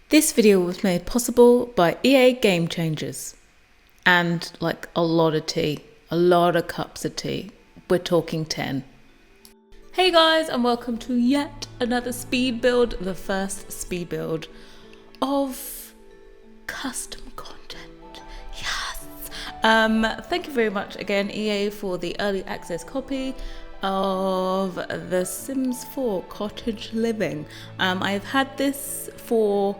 This video was made possible by EA Game Changers and like a lot of tea, a lot of cups of tea. We're talking 10. Hey guys, and welcome to yet another speed build, the first speed build of custom content. Yes. Thank you very much again, EA, for the early access copy of The Sims 4 Cottage Living. I've had this for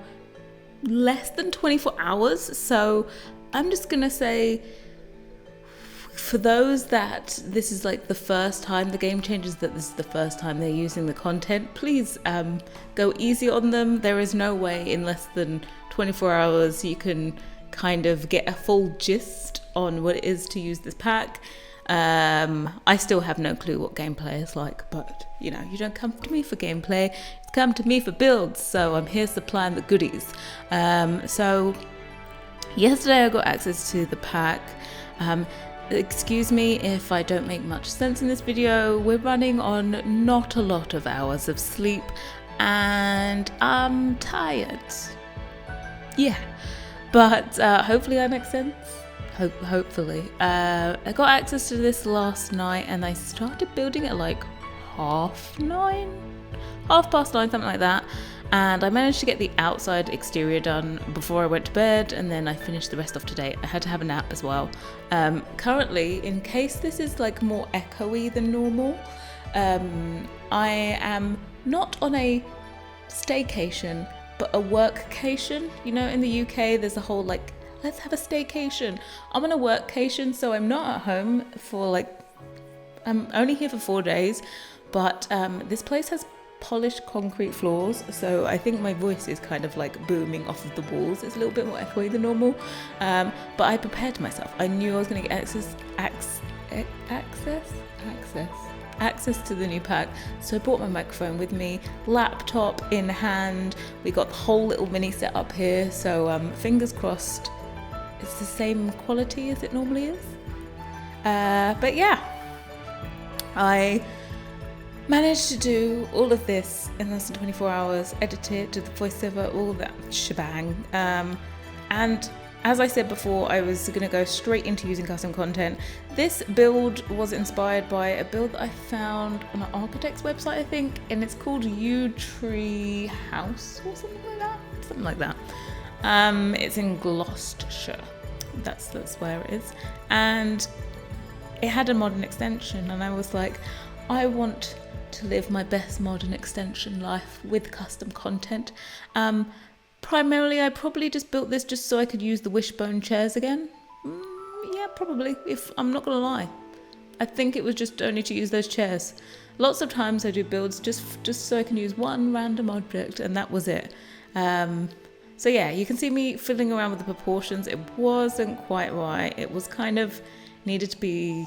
less than 24 hours, so I'm just gonna say, for those that this is like the first time, the Game Changers, that this is the first time they're using the content, please go easy on them. There is no way in less than 24 hours you can kind of get a full gist on what it is to use this pack. I still have no clue what gameplay is like, but you know, you don't come to me for gameplay, you come to me for builds, so I'm here supplying the goodies. So yesterday I got access to the pack. Excuse me if I don't make much sense in this video. We're running on not a lot of hours of sleep and I'm tired. Yeah, but hopefully I make sense. Hopefully. I got access to this last night and I started building at like 9:30, 9:30, something like that. And I managed to get the outside exterior done before I went to bed, and then I finished the rest off today. I had to have a nap as well. Currently, in case this is like more echoey than normal, I am not on a staycation, but a workcation. You know, in the UK, there's a whole like, let's have a staycation. I'm on a workcation, so I'm not at home for like, I'm only here for 4 days, but this place has polished concrete floors, so I think my voice is kind of like booming off of the walls. It's a little bit more echoey than normal, but I prepared myself. I knew I was going to get access to the new pack, so I brought my microphone with me, laptop in hand. We got the whole little mini set up here, so fingers crossed it's the same quality as it normally is. But yeah, I managed to do all of this in less than 24 hours, edit it, do the voiceover, all that shebang. And as I said before, I was going to go straight into using custom content. This build was inspired by a build that I found on an architect's website, I think, and it's called Tree House or something like that. It's in Gloucestershire. That's where it is. And it had a modern extension, and I was like, I want to live my best modern extension life with custom content. Primarily, I probably just built this just so I could use the wishbone chairs again. Yeah, probably, if I'm not gonna lie. I think it was just only to use those chairs. Lots of times I do builds just so I can use one random object, and that was it. So yeah, you can see me fiddling around with the proportions. It wasn't quite right. It was kind of needed to be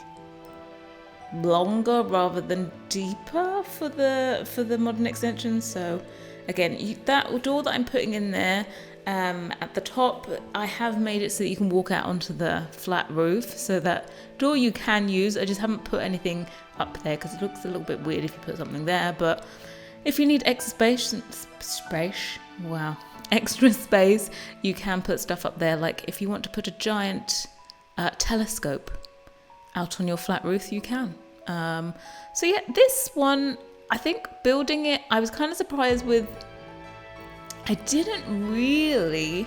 longer rather than deeper for the modern extension. So again, that door that I'm putting in there at the top, I have made it so that you can walk out onto the flat roof, so that door you can use. I just haven't put anything up there because it looks a little bit weird if you put something there. But if you need extra space, you can put stuff up there. Like if you want to put a giant telescope out on your flat roof, you can. So yeah, this one, I think building it, I was kind of surprised with, I didn't really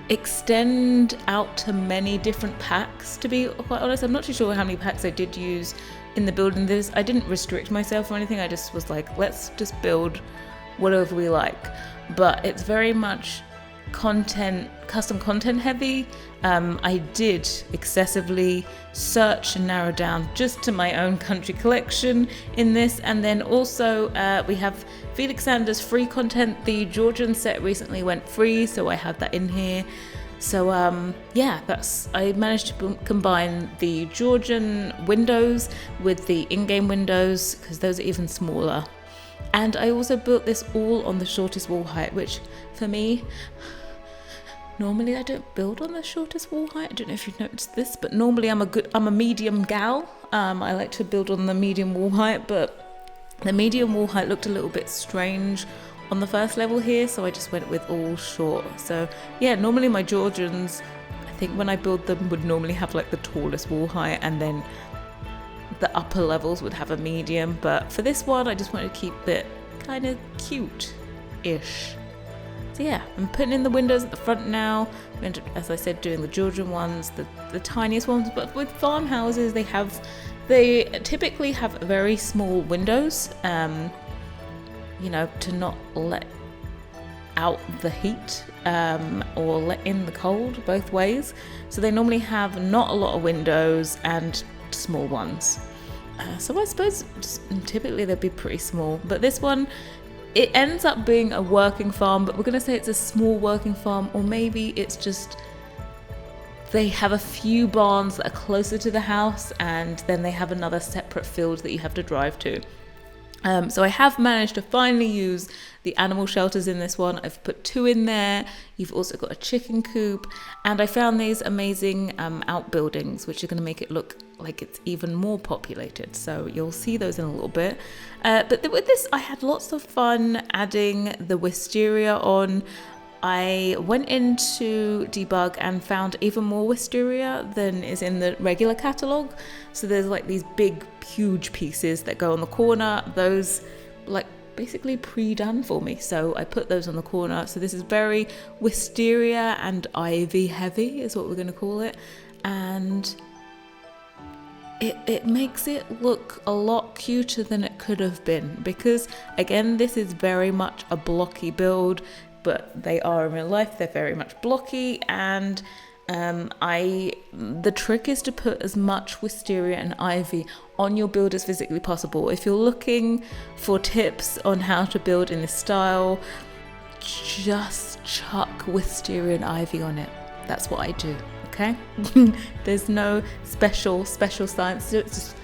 extend out to many different packs, to be quite honest. I'm not too sure how many packs I did use in the building this. I didn't restrict myself or anything. I just was like, let's just build whatever we like. But it's very much custom content heavy. I did excessively search and narrow down just to my own country collection in this, and then also we have Felix Sanders free content. The Georgian set recently went free, so I have that in here. So yeah, I managed to combine the Georgian windows with the in-game windows, because those are even smaller. And I also built this all on the shortest wall height, which for me, normally I don't build on the shortest wall height. I don't know if you've noticed this, but normally I'm a medium gal. I like to build on the medium wall height, but the medium wall height looked a little bit strange on the first level here, so I just went with all short. So yeah, normally my Georgians, I think when I build them, would normally have like the tallest wall height, and then the upper levels would have a medium, but for this one I just wanted to keep it kind of cute-ish. So yeah, I'm putting in the windows at the front now. We ended up, as I said, doing the Georgian ones, the tiniest ones, but with farmhouses they typically have very small windows, you know, to not let out the heat or let in the cold, both ways. So they normally have not a lot of windows and small ones. So I suppose typically they'd be pretty small, but this one, it ends up being a working farm, but we're going to say it's a small working farm, or maybe it's just they have a few barns that are closer to the house, and then they have another separate field that you have to drive to. So I have managed to finally use the animal shelters in this one. I've put 2 in there. You've also got a chicken coop, and I found these amazing outbuildings, which are going to make it look like it's even more populated. So you'll see those in a little bit. But with this, I had lots of fun adding the wisteria on. I went into debug and found even more wisteria than is in the regular catalogue. So there's like these big, huge pieces that go on the corner. Those like basically pre-done for me. So I put those on the corner. So this is very wisteria and ivy heavy is what we're going to call it. And it makes it look a lot cuter than it could have been, because again, this is very much a blocky build, but they are in real life, they're very much blocky, and the trick is to put as much wisteria and ivy on your build as physically possible. If you're looking for tips on how to build in this style, just chuck wisteria and ivy on it. That's what I do, okay? There's no special science. Just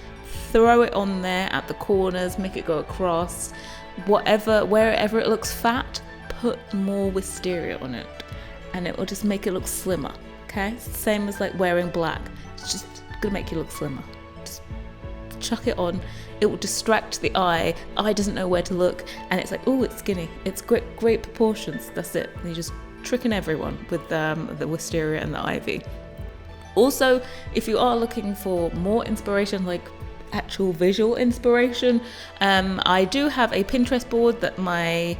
throw it on there at the corners, make it go across, wherever it looks fat, put more wisteria on it, and it will just make it look slimmer. Okay, it's the same as like wearing black. It's just gonna make you look slimmer. Just chuck it on. It will distract the eye. Eye doesn't know where to look, and it's like, oh, it's skinny. It's great proportions. That's it. And you're just tricking everyone with the wisteria and the ivy. Also, if you are looking for more inspiration, like actual visual inspiration, I do have a Pinterest board that my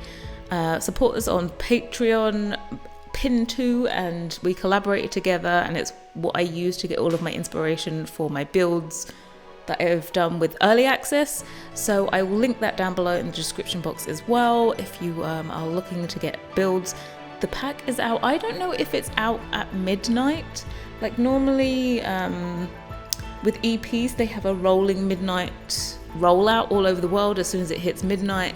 supporters on Patreon pin to, and we collaborated together, and it's what I use to get all of my inspiration for my builds that I've done with early access. So I will link that down below in the description box as well if you are looking to get builds. The pack is out. I don't know if it's out at midnight. Like normally with EPs they have a rolling midnight rollout all over the world. As soon as it hits midnight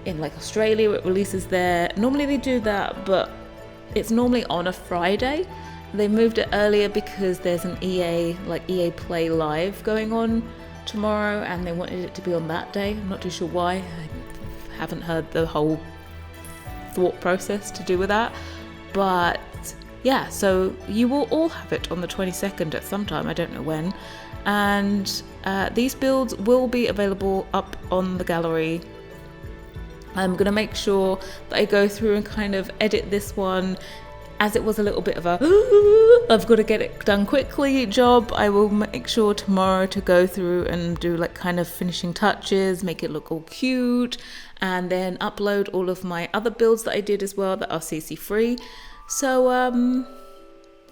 in like Australia, it releases there. Normally they do that, but it's normally on a Friday. They moved it earlier because there's an EA Play Live going on tomorrow, and they wanted it to be on that day. I'm not too sure why. I haven't heard the whole thought process to do with that. But yeah, so you will all have it on the 22nd at some time. I don't know when. And these builds will be available up on the gallery. I'm going to make sure that I go through and kind of edit this one, as it was a little bit of a I've got to get it done quickly job. I will make sure tomorrow to go through and do like kind of finishing touches, make it look all cute, and then upload all of my other builds that I did as well that are CC free. So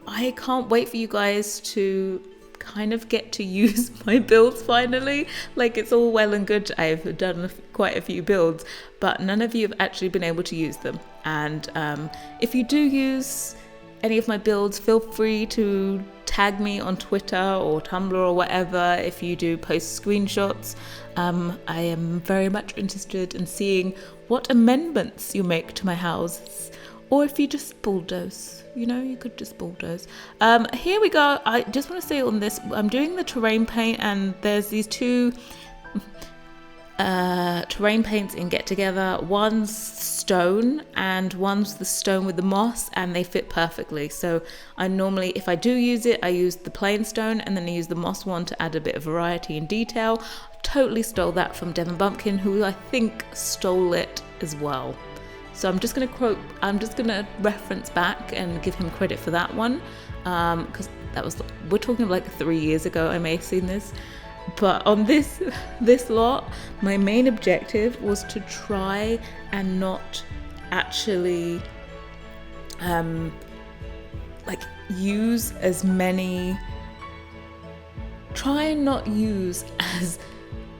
I can't wait for you guys to kind of get to use my builds finally. Like, it's all well and good, I've done quite a few builds, but none of you have actually been able to use them. And if you do use any of my builds, feel free to tag me on Twitter or Tumblr or whatever. If you do post screenshots, I am very much interested in seeing what amendments you make to my house. Or if you just bulldoze, you know, you could just bulldoze. Here we go. I just want to say on this, I'm doing the terrain paint, and there's these two terrain paints in Get Together. One's stone and one's the stone with the moss, and they fit perfectly. So I normally, if I do use it, I use the plain stone, and then I use the moss one to add a bit of variety and detail. Totally stole that from Devon Bumpkin, who I think stole it as well. So I'm just going to reference back and give him credit for that one, because we're talking like 3 years ago I may have seen this. But on this lot, my main objective was to try and not actually use as many, try and not use as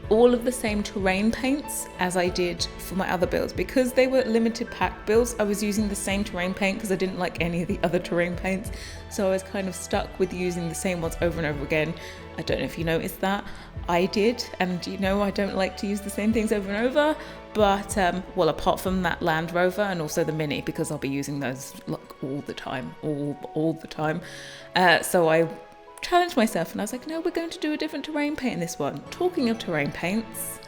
all of the same terrain paints as I did for my other builds. Because they were limited pack builds, I was using the same terrain paint because I didn't like any of the other terrain paints, so I was kind of stuck with using the same ones over and over again. I don't know if you noticed that. I did, and I don't like to use the same things over and over, but well, apart from that Land Rover and also the Mini, because I'll be using those like all the time. So I challenged myself and I was like, no, we're going to do a different terrain paint in this one. Talking of terrain paints,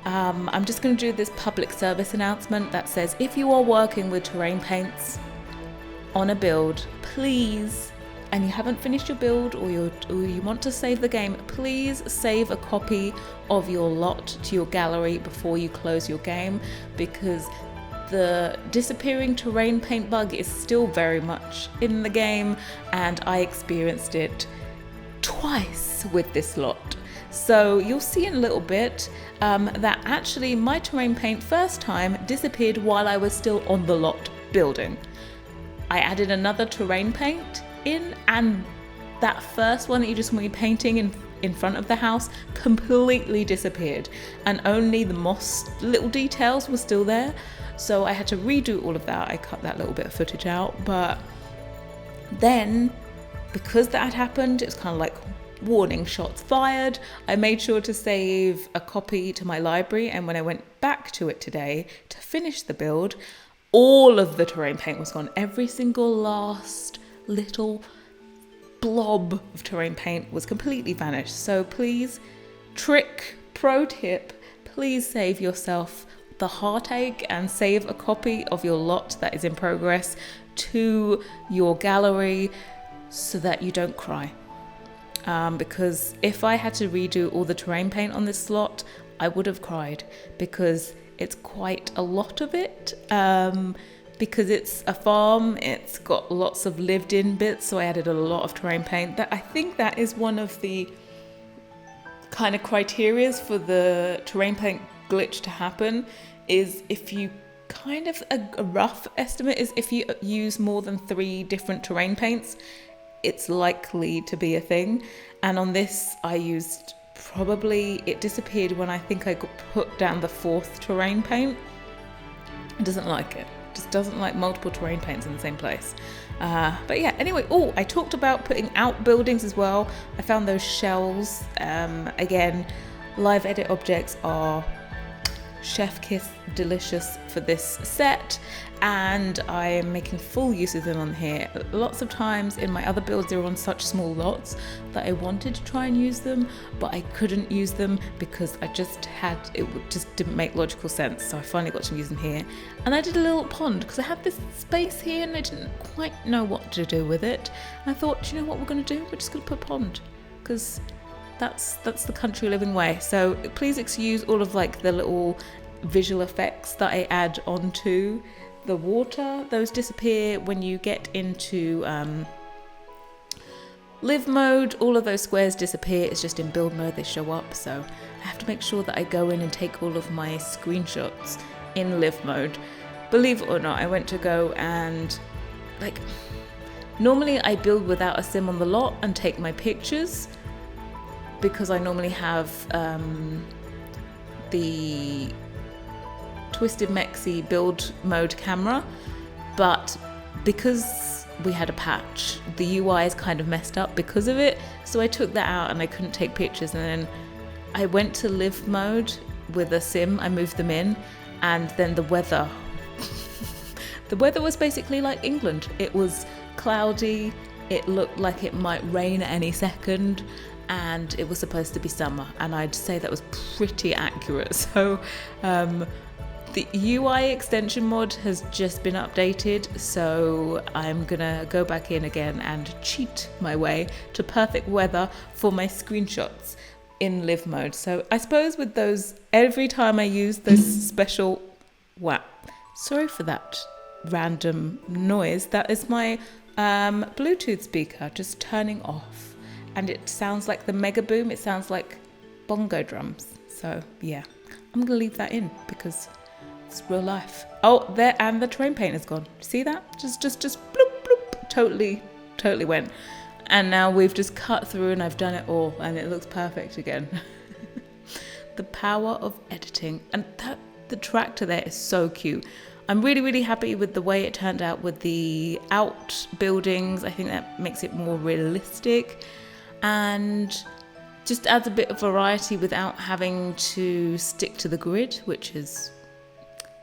I'm just going to do this public service announcement that says, if you are working with terrain paints on a build, please, and you haven't finished your build, or you want to save the game, please save a copy of your lot to your gallery before you close your game, because the disappearing terrain paint bug is still very much in the game, and I experienced it twice with this lot. So you'll see in a little bit that actually my terrain paint first time disappeared while I was still on the lot building. I added another terrain paint in, and that first one that you just want to be painting in front of the house completely disappeared, and only the moss little details were still there. So I had to redo all of that. I cut that little bit of footage out, but then because that had happened, it was kind of like warning shots fired. I made sure to save a copy to my library, and when I went back to it today to finish the build, all of the terrain paint was gone. Every single last little blob of terrain paint was completely vanished. So please, pro tip, please save yourself the heartache and save a copy of your lot that is in progress to your gallery so that you don't cry. Because if I had to redo all the terrain paint on this slot, I would have cried, because it's quite a lot of it. Because it's a farm, it's got lots of lived in bits, so I added a lot of terrain paint. I think that is one of the kind of criterias for the terrain paint glitch to happen, is if you kind of, a rough estimate is if you use more than 3 different terrain paints, it's likely to be a thing. And on this, I used it disappeared when I think I put down the 4th terrain paint. It doesn't like it. Just doesn't like multiple terrain paints in the same place. But yeah, anyway, I talked about putting out buildings as well. I found those shells. Again, live edit objects are chef kiss delicious for this set, and I am making full use of them on here. Lots of times in my other builds, they were on such small lots that I wanted to try and use them, but I couldn't use them because it just didn't make logical sense. So I finally got to use them here, and I did a little pond because I had this space here and I didn't quite know what to do with it. And I thought, you know what we're going to do? We're just going to put a pond, because that's the country living way. So please excuse all of like the little visual effects that I add onto the water. Those disappear when you get into live mode. All of those squares disappear. It's just in build mode they show up, so I have to make sure that I go in and take all of my screenshots in live mode. Believe it or not, I went to go and normally I build without a sim on the lot and take my pictures, because I normally have the Twisted Mexi build mode camera, but because we had a patch, the UI is kind of messed up because of it, so I took that out and I couldn't take pictures. And then I went to live mode with a sim, I moved them in, and then the weather the weather was basically like England. It was cloudy, it looked like it might rain at any second, and it was supposed to be summer, and I'd say that was pretty accurate. So the UI extension mod has just been updated, so I'm gonna go back in again and cheat my way to perfect weather for my screenshots in live mode. So I suppose with those, every time I use this special Sorry for that random noise. That is my Bluetooth speaker just turning off, and it sounds like the mega boom. It sounds like bongo drums. So yeah, I'm gonna leave that in because it's real life. Oh, there, and the terrain paint is gone. See that? Just bloop bloop. Totally went. And now we've just cut through, and I've done it all, and it looks perfect again. The power of editing, and the tractor there is so cute. I'm really happy with the way it turned out with the outbuildings. I think that makes it more realistic and just adds a bit of variety without having to stick to the grid, which is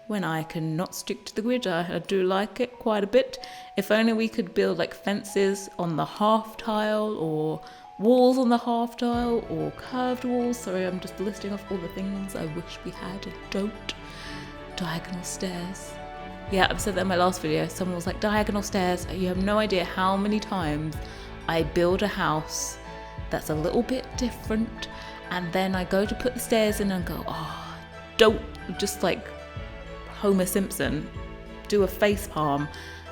when I can not stick to the grid. I do like it quite a bit. If only we could build like fences on the half tile, or walls on the half tile, or curved walls. Sorry, I'm just listing off all the things I wish we had and don't. Diagonal stairs. Yeah, I've said that in my last video. Someone was like, diagonal stairs. You have no idea how many times I build a house that's a little bit different, and then I go to put the stairs in and go, oh, don't, just like Homer Simpson, do a face palm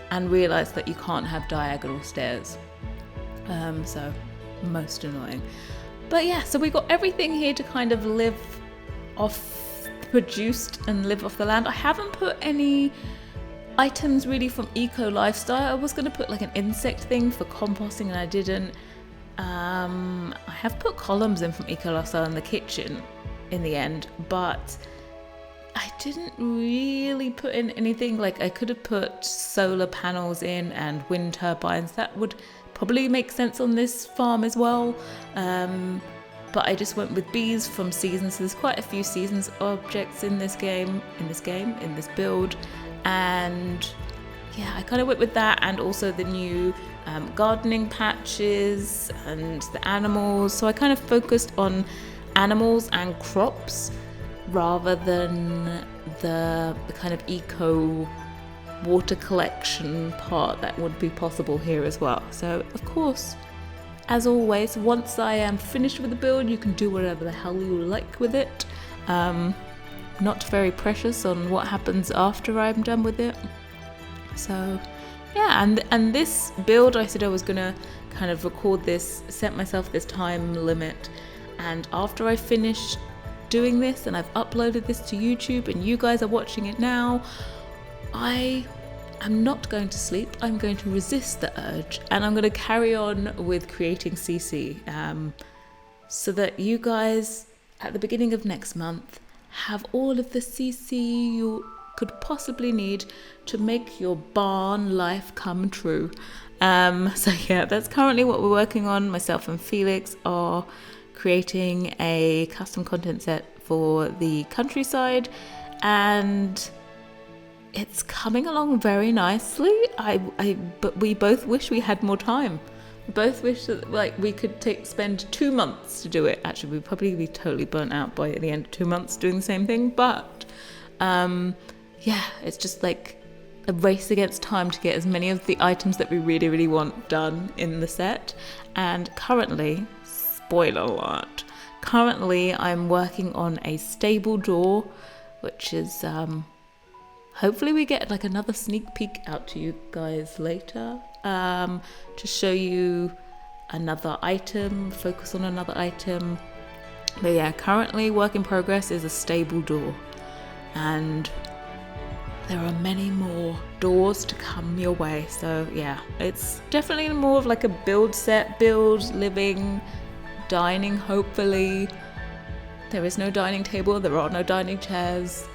and realize that you can't have diagonal stairs. So most annoying. But yeah, so we got everything here to kind of live off, produced and live off the land. I haven't put any items really from Eco Lifestyle. I was going to put like an insect thing for composting and I didn't. I have put columns in from Eco Lifestyle in the kitchen in the end, but I didn't really put in anything. Like I could have put solar panels in and wind turbines. That would probably make sense on this farm as well. But I just went with bees from seasons. So there's quite a few seasons objects in this build. And yeah, I kind of went with that, and also the new gardening patches and the animals. So I kind of focused on animals and crops rather than the kind of eco water collection part that would be possible here as well. So of course, as always, once I am finished with the build, you can do whatever the hell you like with it. Not very precious on what happens after I'm done with it. So yeah, and this build, I said I was gonna kind of record this, set myself this time limit, and after I finish doing this and I've uploaded this to YouTube and you guys are watching it now, I am not going to sleep. I'm going to resist the urge, and I'm going to carry on with creating CC, so that you guys at the beginning of next month have all of the CC you could possibly need to make your barn life come true. So yeah, that's currently what we're working on. Myself and Felix are creating a custom content set for the countryside, and it's coming along very nicely. But we both wish we had more time. We both wish that like we could spend 2 months to do it. Actually, we'd probably be totally burnt out by the end of 2 months doing the same thing. But yeah, it's just like a race against time to get as many of the items that we really want done in the set. And currently, spoiler alert, I'm working on a stable door, which is hopefully we get like another sneak peek out to you guys later, to show you another item, focus on another item. But yeah, currently work in progress is a stable door, and there are many more doors to come your way. So yeah, it's definitely more of like a build set, living, dining, hopefully. There is no dining table, there are no dining chairs.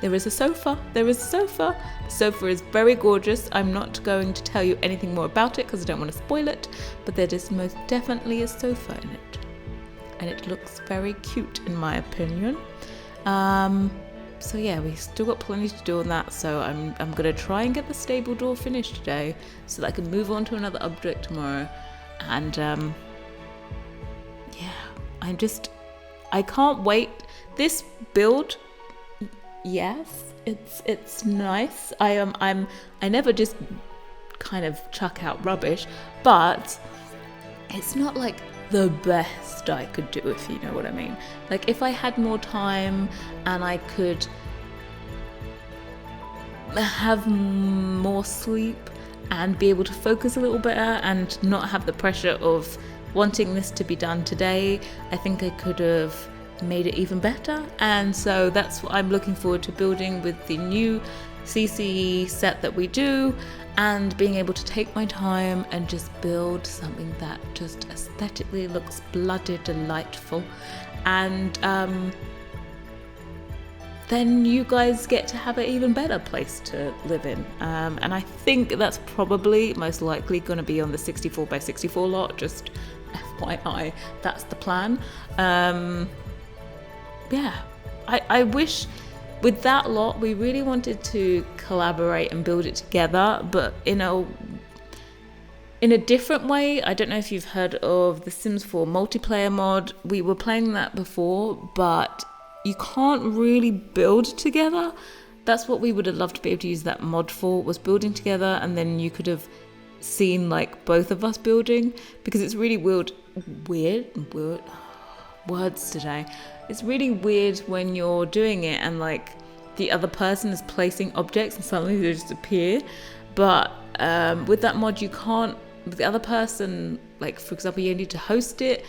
There is a sofa. The sofa is very gorgeous. I'm not going to tell you anything more about it because I don't want to spoil it, but there is most definitely a sofa in it, and it looks very cute in my opinion. So yeah, we still got plenty to do on that, so I'm gonna try and get the stable door finished today so that I can move on to another object tomorrow. And yeah, I can't wait. This build, yes, it's nice. I never just kind of chuck out rubbish, but it's not like the best I could do, if you know what I mean. Like if I had more time and I could have more sleep and be able to focus a little better and not have the pressure of wanting this to be done today, I think I could have made it even better. And so that's what I'm looking forward to building with the new CCE set that we do, and being able to take my time and just build something that just aesthetically looks bloody delightful. And then you guys get to have an even better place to live in. And I think that's probably most likely going to be on the 64 by 64 lot, just FYI, that's the plan. Yeah, I wish with that lot we really wanted to collaborate and build it together, but in a different way. I don't know if you've heard of the Sims 4 multiplayer mod. We were playing that before, but you can't really build together. That's what we would have loved to be able to use that mod for, was building together, and then you could have seen like both of us building, because it's really weird words today. It's really weird when you're doing it and like the other person is placing objects and suddenly they just appear. But with that mod you can't, with the other person, like for example you need to host it.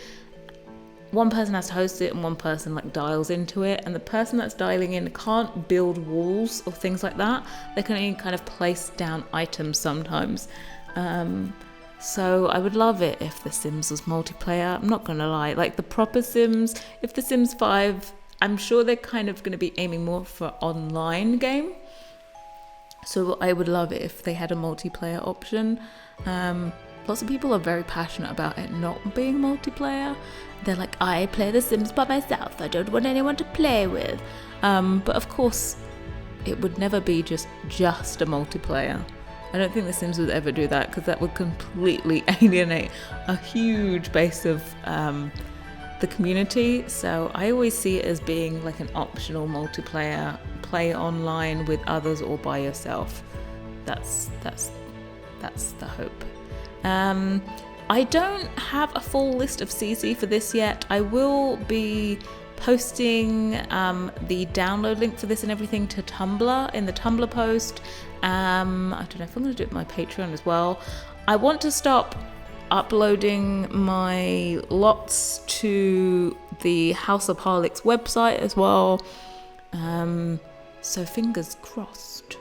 One person has to host it and one person like dials into it, and the person that's dialing in can't build walls or things like that. They can only kind of place down items sometimes. So I would love it if The Sims was multiplayer. I'm not gonna lie, like the proper Sims, if The Sims 5, I'm sure they're kind of gonna be aiming more for online game. So I would love it if they had a multiplayer option. Lots of people are very passionate about it not being multiplayer. They're like, I play The Sims by myself, I don't want anyone to play with. But of course, it would never be just a multiplayer. I don't think The Sims would ever do that, because that would completely alienate a huge base of the community. So I always see it as being like an optional multiplayer, play online with others or by yourself. That's the hope. I don't have a full list of CC for this yet. I will be posting the download link for this and everything to Tumblr in the Tumblr post. I don't know if I'm going to do it on my Patreon as well. I want to stop uploading my lots to the House of Harlech's website as well. So fingers crossed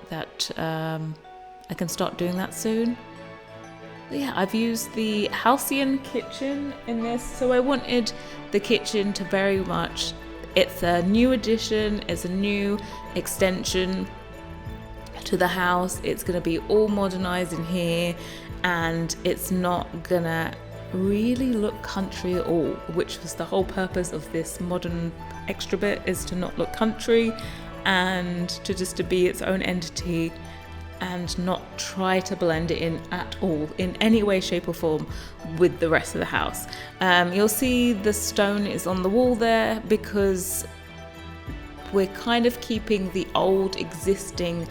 that I can start doing that soon. But yeah, I've used the Halcyon kitchen in this, so I wanted the kitchen to very much, it's a new addition, it's a new extension to the house. It's going to be all modernized in here, and it's not gonna really look country at all, which was the whole purpose of this modern extra bit, is to not look country and to be its own entity and not try to blend it in at all in any way, shape or form with the rest of the house. You'll see the stone is on the wall there because we're kind of keeping the old existing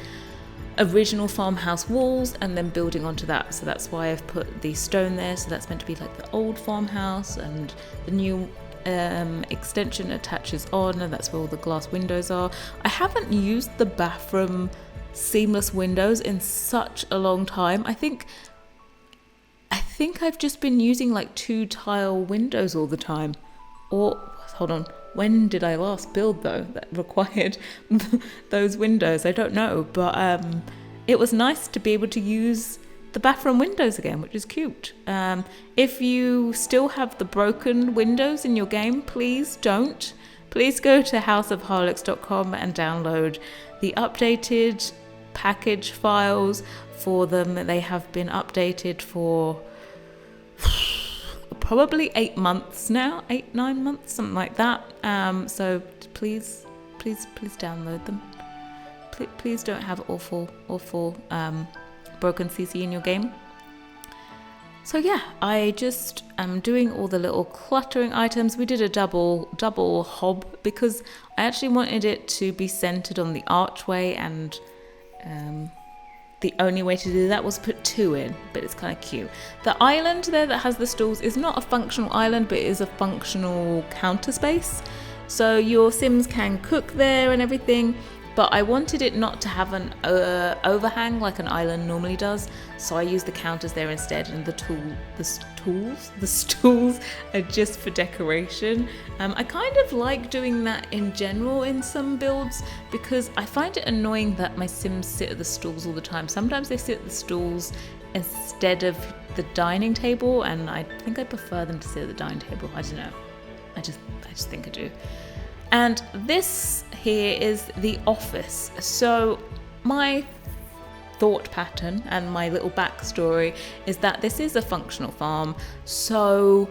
original farmhouse walls and then building onto that. So that's why I've put the stone there. So that's meant to be like the old farmhouse, and the new extension attaches on, and that's where all the glass windows are. I haven't used the bathroom seamless windows in such a long time. I think I've just been using like 2 tile windows all the time. Or hold on, when did I last build though that required those windows? I don't know, but it was nice to be able to use the bathroom windows again, which is cute. If you still have the broken windows in your game, please don't. Please go to houseofharlechs.com and download the updated package files for them. They have been updated for probably 8 months now, 8-9 months, something like that. So please download them. Please don't have awful broken CC in your game. So yeah, I just am doing all the little cluttering items. We did a double hob because I actually wanted it to be centered on the archway, and the only way to do that was put 2 in, but it's kind of cute. The island there that has the stools is not a functional island, but it is a functional counter space. So your Sims can cook there and everything. but I wanted it not to have an overhang like an island normally does, so I used the counters there instead, and the stools are just for decoration. I kind of like doing that in general in some builds, because I find it annoying that my Sims sit at the stools all the time. Sometimes they sit at the stools instead of the dining table, and I think I prefer them to sit at the dining table. I don't know. I just think I do. And this here is the office. So my thought pattern and my little backstory is that this is a functional farm. So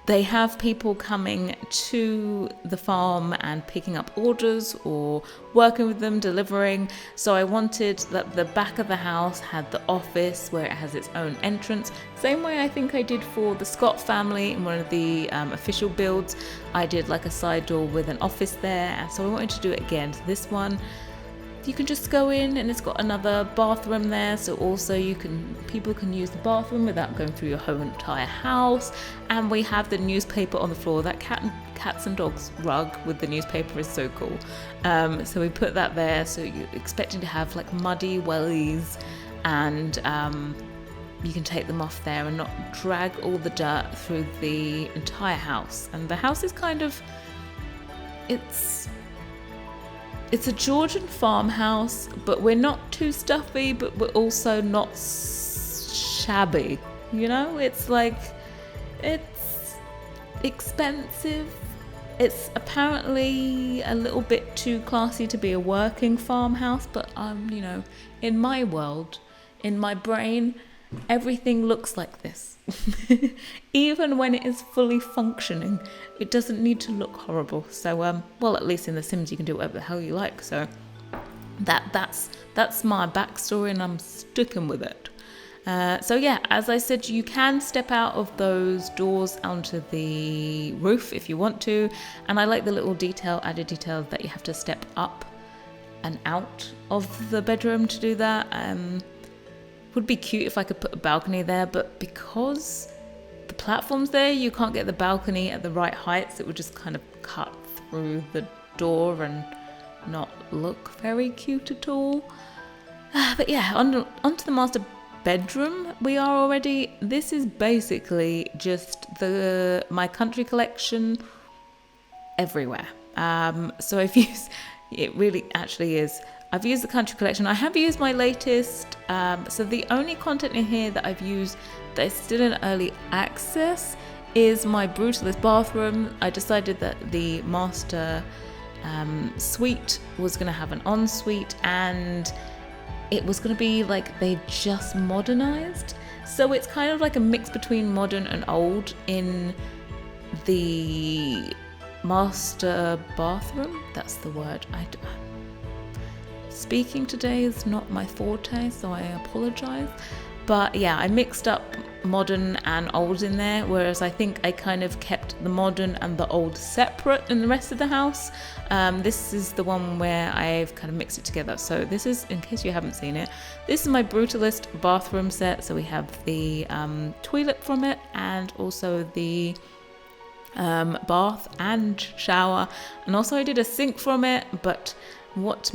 they have people coming to the farm and picking up orders or working with them, delivering. So I wanted that the back of the house had the office where it has its own entrance. Same way I think I did for the Scott family in one of the official builds. I did like a side door with an office there. And so I wanted to do it again. So this one, you can just go in and it's got another bathroom there, so also people can use the bathroom without going through your whole entire house. And we have the newspaper on the floor. That cats and dogs rug with the newspaper is so cool. So we put that there, so you're expecting to have like muddy wellies, and you can take them off there and not drag all the dirt through the entire house. And the house is kind of, it's a Georgian farmhouse, but we're not too stuffy, but we're also not shabby. You know, it's like, it's expensive. It's apparently a little bit too classy to be a working farmhouse, but you know, in my world, in my brain, everything looks like this. Even when it is fully functioning, it doesn't need to look horrible. So well, at least in The Sims you can do whatever the hell you like. So that's my backstory, and I'm sticking with it. So yeah, as I said, you can step out of those doors onto the roof if you want to, and I like the little added detail that you have to step up and out of the bedroom to do that. Would be cute if I could put a balcony there, but because the platform's there, you can't get the balcony at the right height, so it would just kind of cut through the door and not look very cute at all. But yeah, onto the master bedroom we are already. This is basically just my country collection everywhere. So it really actually is. I've used the country collection. I have used my latest. So the only content in here that I've used that is still in early access is my Brutalist Bathroom. I decided that the master suite was going to have an ensuite, and it was going to be like they just modernized. So it's kind of like a mix between modern and old in the master bathroom. That's the word. Speaking today is not my forte, so I apologize. But yeah, I mixed up modern and old in there, whereas I think I kind of kept the modern and the old separate in the rest of the house. This is the one where I've kind of mixed it together. So this is, in case you haven't seen it, this is my Brutalist Bathroom Set. So we have the toilet from it, and also the bath and shower, and also I did a sink from it. But what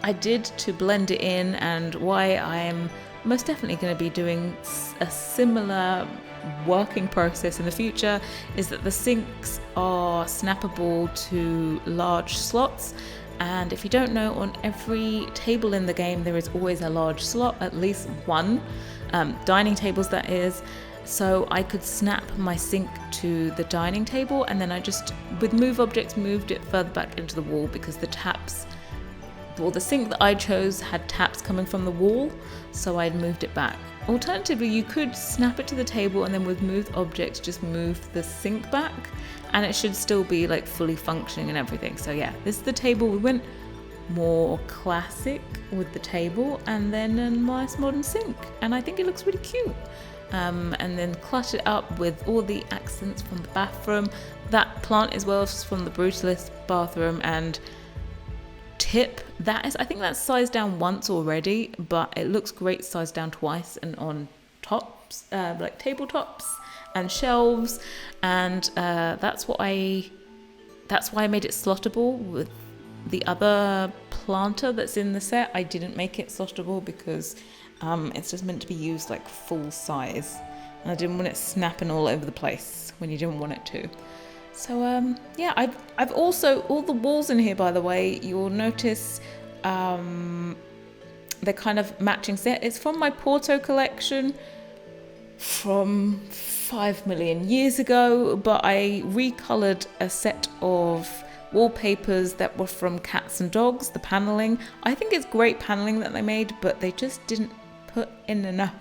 I did to blend it in, and why I'm most definitely going to be doing a similar working process in the future, is that the sinks are snappable to large slots. And if you don't know, on every table in the game there is always a large slot, at least one, dining tables that is. So I could snap my sink to the dining table, and then I just, with move objects, moved it further back into the wall, because the sink that I chose had taps coming from the wall, so I'd moved it back. Alternatively, you could snap it to the table and then with moved objects just move the sink back, and it should still be like fully functioning and everything. So yeah, this is the table. We went more classic with the table, and then a nice modern sink, and I think it looks really cute. And then clutch it up with all the accents from the bathroom. That plant as well is from the Brutalist Bathroom. And tip, I think that's sized down once already, but it looks great sized down twice and on tops, like tabletops and shelves. And that's why I made it slottable the other planter that's in the set, I didn't make it softable because it's just meant to be used like full size. And I didn't want it snapping all over the place when you didn't want it to. So yeah, I've also, all the walls in here, by the way, you'll notice they're kind of matching set. It's from my Porto collection from 5 million years ago, but I recolored a set of wallpapers that were from Cats and Dogs, the paneling. I think it's great paneling that they made, but they just didn't put in enough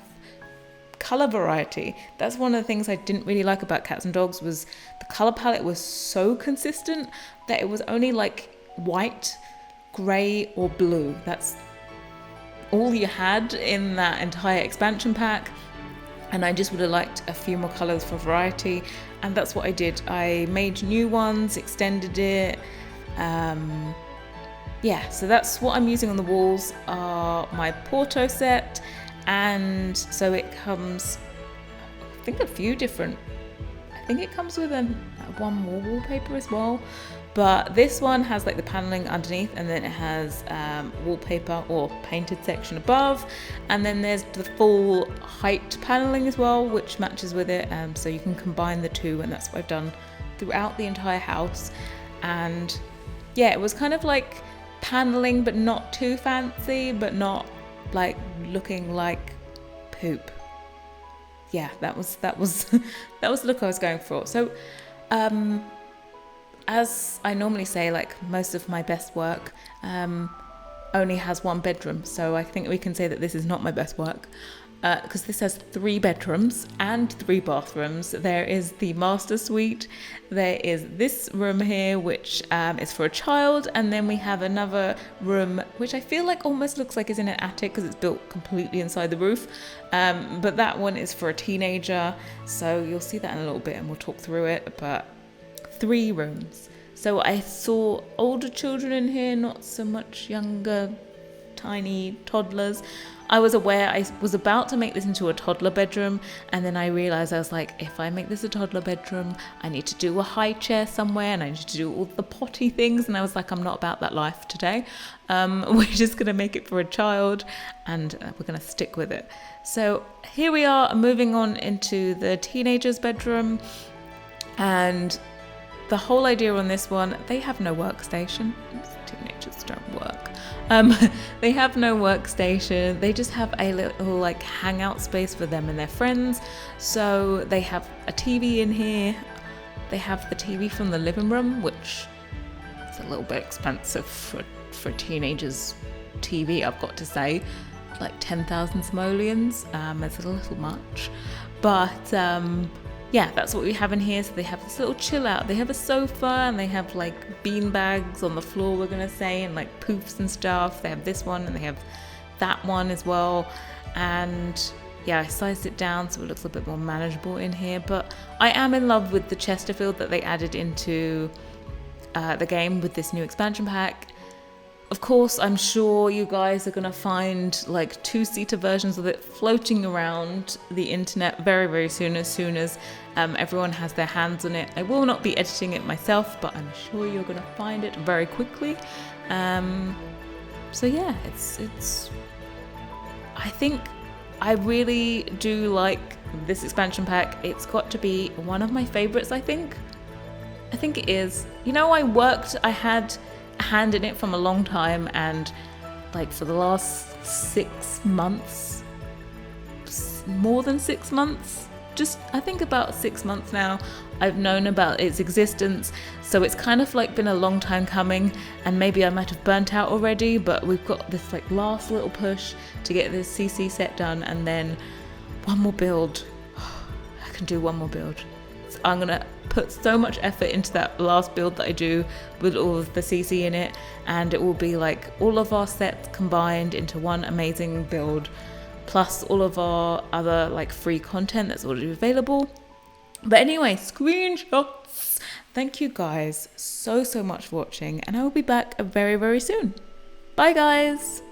color variety. That's one of the things I didn't really like about Cats and Dogs, was the color palette was so consistent that it was only like white, gray or blue. That's all you had in that entire expansion pack, and I just would have liked a few more colors for variety, and that's what I did. I made new ones, extended it. Yeah, so that's what I'm using on the walls, are my Porto set. And so it comes, I think, a few different, I think it comes with one more wallpaper as well, but this one has like the paneling underneath, and then it has wallpaper or painted section above, and then there's the full height paneling as well, which matches with it, so you can combine the two, and that's what I've done throughout the entire house. And yeah, it was kind of like paneling, but not too fancy, but not like looking like poop. Yeah, that was that was the look I was going for. So as I normally say, like most of my best work only has one bedroom, so I think we can say that this is not my best work, because this has 3 bedrooms and 3 bathrooms. There is the master suite, there is this room here, which is for a child, and then we have another room which I feel like almost looks like it's in an attic because it's built completely inside the roof, but that one is for a teenager, so you'll see that in a little bit and we'll talk through it. But 3 rooms. So I saw older children in here, not so much younger, tiny toddlers. I was aware I was about to make this into a toddler bedroom, and then I realized, I was like, if I make this a toddler bedroom, I need to do a high chair somewhere, and I need to do all the potty things, and I was like, I'm not about that life today. We're just going to make it for a child, and we're going to stick with it. So here we are, moving on into the teenager's bedroom, and the whole idea on this one, they have no workstation. Teenagers don't work. They have no workstation. They just have a little like hangout space for them and their friends. So they have a TV in here. They have the TV from the living room, which is a little bit expensive for teenagers' TV, I've got to say. Like 10,000 simoleons. It's a little much. But yeah, that's what we have in here. So they have this little chill out. They have a sofa, and they have like bean bags on the floor, we're gonna say, and like poofs and stuff. They have this one and they have that one as well. And yeah, I sized it down so it looks a bit more manageable in here. But I am in love with the Chesterfield that they added into the game with this new expansion pack. Of course, I'm sure you guys are going to find like 2-seater versions of it floating around the internet very, very soon, as everyone has their hands on it. I will not be editing it myself, but I'm sure you're going to find it very quickly. So yeah, it's. I think I really do like this expansion pack. It's got to be one of my favorites, I think. I think it is. You know, I had a hand in it from a long time, and like for the last 6 months, more than 6 months, just I think about 6 months now, I've known about its existence. So it's kind of like been a long time coming, and maybe I might have burnt out already, but we've got this like last little push to get this CC set done, and then one more build. I can do one more build. So I'm gonna put so much effort into that last build that I do with all of the CC in it, and it will be like all of our sets combined into one amazing build, plus all of our other like free content that's already available. But anyway, screenshots. Thank you guys so much for watching, and I will be back very, very soon. Bye guys.